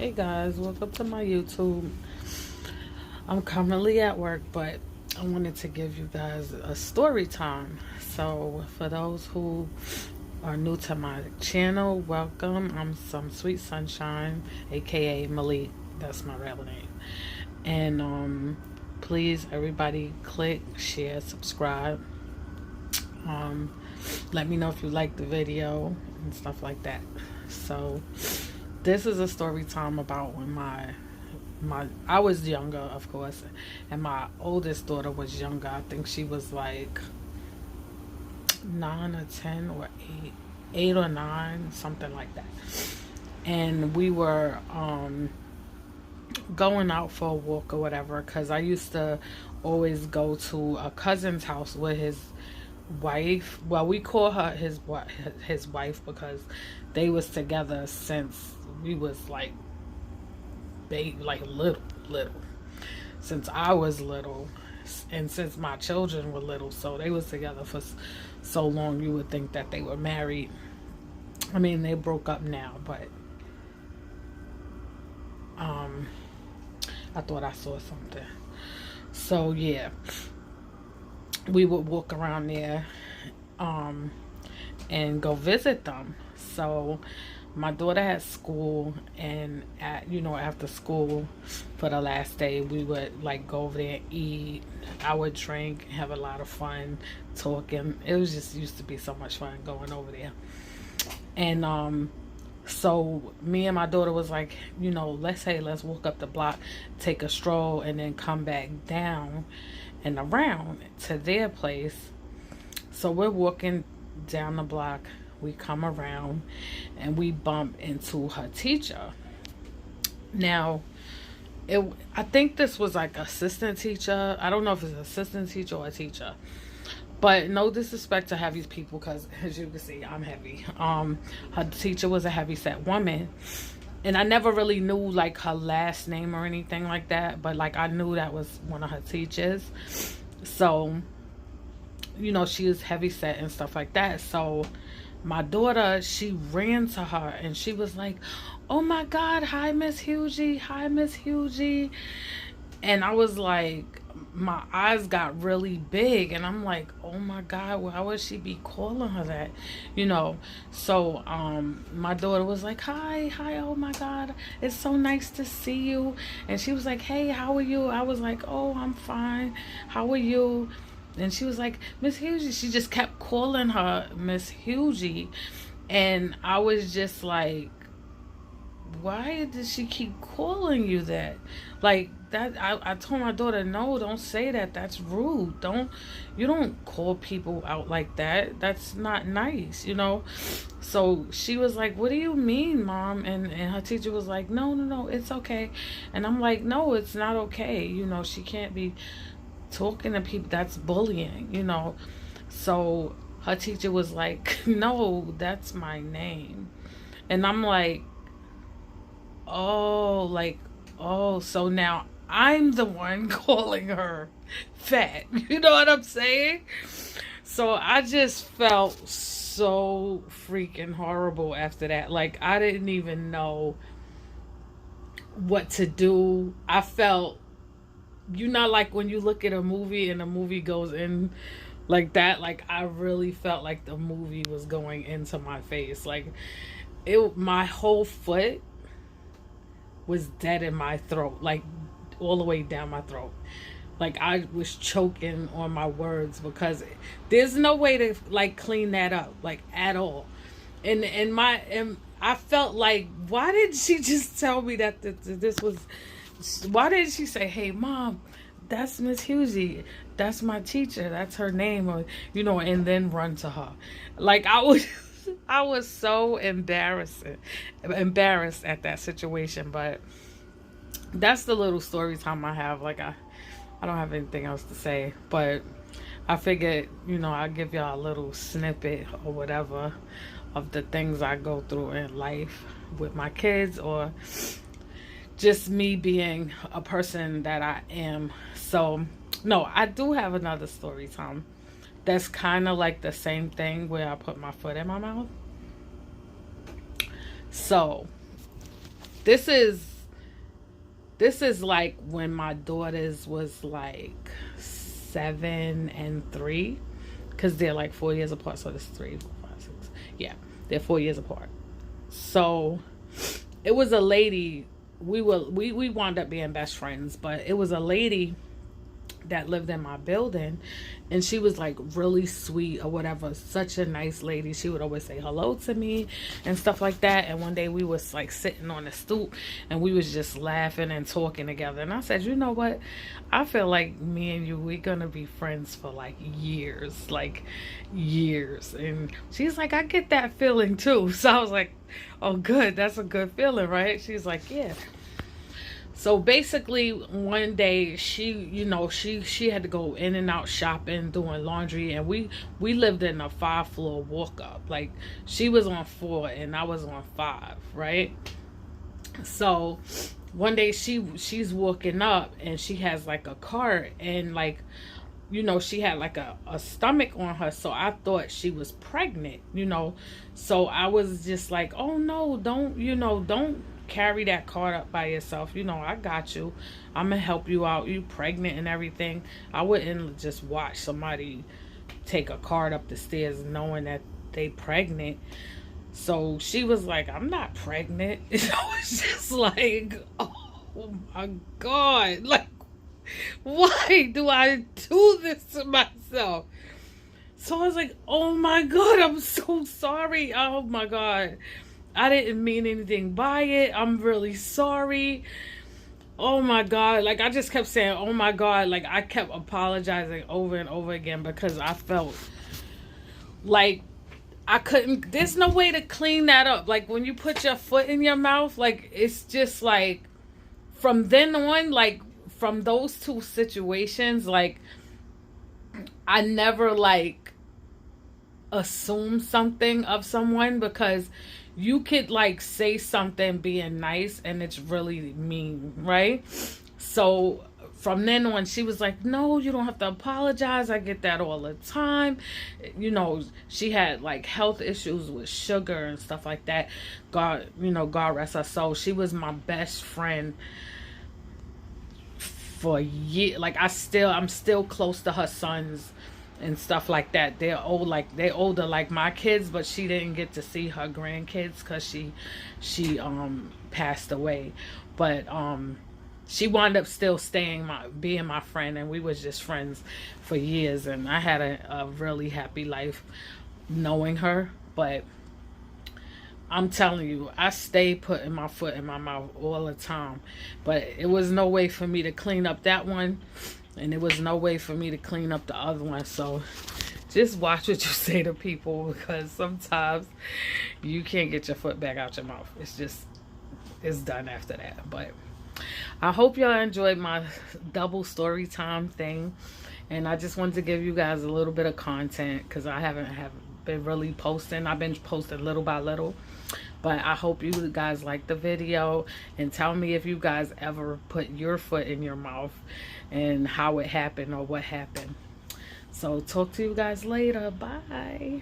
Hey guys, welcome to my YouTube. I'm currently at work, but I wanted to give you guys a story time. So, for those who are new to my channel, welcome. I'm Some Sweet Sunshine, aka Malik. That's my real name. And please, everybody, click, share, subscribe. Um, Let me know if you like the video and stuff like that. So, this is a story time about when my I was younger, of course, and my oldest daughter was younger. I think she was like 9 or 10 or 8 or 9, something like that. And we were going out for a walk or whatever, because I used to always go to a cousin's house with his wife. Well, we call her his wife because they was together since we was like baby, like little, since I was little, and since my children were little. So they was together for so long. You would think that they were married. I mean, they broke up now, but I thought I saw something. So yeah, we would walk around there and go visit them. So my daughter had school, and after school for the last day, we would like go over there and eat. I would drink, have a lot of fun talking. It was just used to be so much fun going over there. And so me and my daughter was like, let's walk up the block, take a stroll, and then come back down and around to their place. So we're walking down the block, we come around, and we bump into her teacher. Now, I think this was like assistant teacher. I don't know if it's assistant teacher or a teacher. But no disrespect to heavy people, because as you can see, I'm heavy. Her teacher was a heavy set woman. And I never really knew like her last name or anything like that. But like I knew that was one of her teachers. So, she was heavy set and stuff like that. So my daughter, she ran to her and she was like, "Oh my God, hi Miss Hughie, hi Miss Hughie." And I was like, my eyes got really big, and I'm like, "Oh my God, why would she be calling her that?" So my daughter was like, hi, "Oh my God, it's so nice to see you." And she was like, "Hey, how are you?" I was like, "Oh, I'm fine, how are you?" And she was like, "Miss Hughie." She just kept calling her Miss Hughie. And I was just like, why did she keep calling you that? Like that, I told my daughter, no, don't say that. That's rude. You don't call people out like that. That's not nice. So she was like, "What do you mean, Mom?" And her teacher was like, No, it's okay. And I'm like, no, it's not okay. She can't be talking to people. That's bullying. So her teacher was like, "No, that's my name." And I'm like, oh, so now I'm the one calling her fat. You know what I'm saying? So I just felt so freaking horrible after that. Like, I didn't even know what to do. I felt, like when you look at a movie and the movie goes in like that, like I really felt like the movie was going into my face. Like, my whole foot was dead in my throat, like all the way down my throat. Like I was choking on my words, because there's no way to like clean that up, like at all. And I felt like, why did she just tell me that this was? Why didn't she say, "Hey, Mom, that's Miss Hughie. That's my teacher. That's her name," or and then run to her? Like I was. I was so embarrassed at that situation. But that's the little story time I have. Like I don't have anything else to say, but I figured, I'll give y'all a little snippet or whatever of the things I go through in life with my kids, or just me being a person that I am. So no, I do have another story time that's kind of like the same thing, where I put my foot in my mouth. So this is This is like when my daughters was like 7 and 3, because they're like 4 years apart. So there's 3, 4, 5, 6. Yeah, they're 4 years apart. So it was a lady. We wound up being best friends, but it was a lady that lived in my building, and she was like really sweet or whatever, such a nice lady. She would always say hello to me and stuff like that. And one day we was like sitting on the stoop and we was just laughing and talking together, and I said, you know what, I feel like me and you, we're gonna be friends for like years, like years. And she's like, I get that feeling too. So I was like, oh good, that's a good feeling, right? She's like, yeah. So basically one day she had to go in and out shopping, doing laundry, and we lived in a 5-floor walk up. Like she was on 4 and I was on 5, right? So one day she's walking up and she has like a cart, and like, she had like a stomach on her. So I thought she was pregnant, So I was just like, oh no, don't carry that cart up by yourself. I got you. I'm gonna help you out. You pregnant and everything. I wouldn't just watch somebody take a cart up the stairs knowing that they pregnant. So she was like, I'm not pregnant. I was just like, oh my God. Like, why do I do this to myself? So I was like, oh my God, I'm so sorry. Oh my God, I didn't mean anything by it. I'm really sorry. Oh my God. Like, I just kept saying, oh my God. Like, I kept apologizing over and over again because I felt like I couldn't, there's no way to clean that up. Like, when you put your foot in your mouth, like, it's just like, from then on, like, from those 2 situations, like, I never like assume something of someone, because you could like say something being nice and it's really mean, right? So from then on, she was like, no, you don't have to apologize. I get that all the time. She had like health issues with sugar and stuff like that. God rest her soul. She was my best friend for a year. Like, I'm still close to her sons and stuff like that. They're older like my kids, but she didn't get to see her grandkids because she passed away. But she wound up still being my friend, and we was just friends for years, and I had a really happy life knowing her. But I'm telling you, I stay putting my foot in my mouth all the time. But it was no way for me to clean up that one. And there was no way for me to clean up the other one. So just watch what you say to people, because sometimes you can't get your foot back out your mouth. It's done after that. But I hope y'all enjoyed my double story time thing. And I just wanted to give you guys a little bit of content, because I haven't been really posting. I've been posting little by little. But I hope you guys like the video, and tell me if you guys ever put your foot in your mouth and how it happened or what happened. So talk to you guys later. Bye.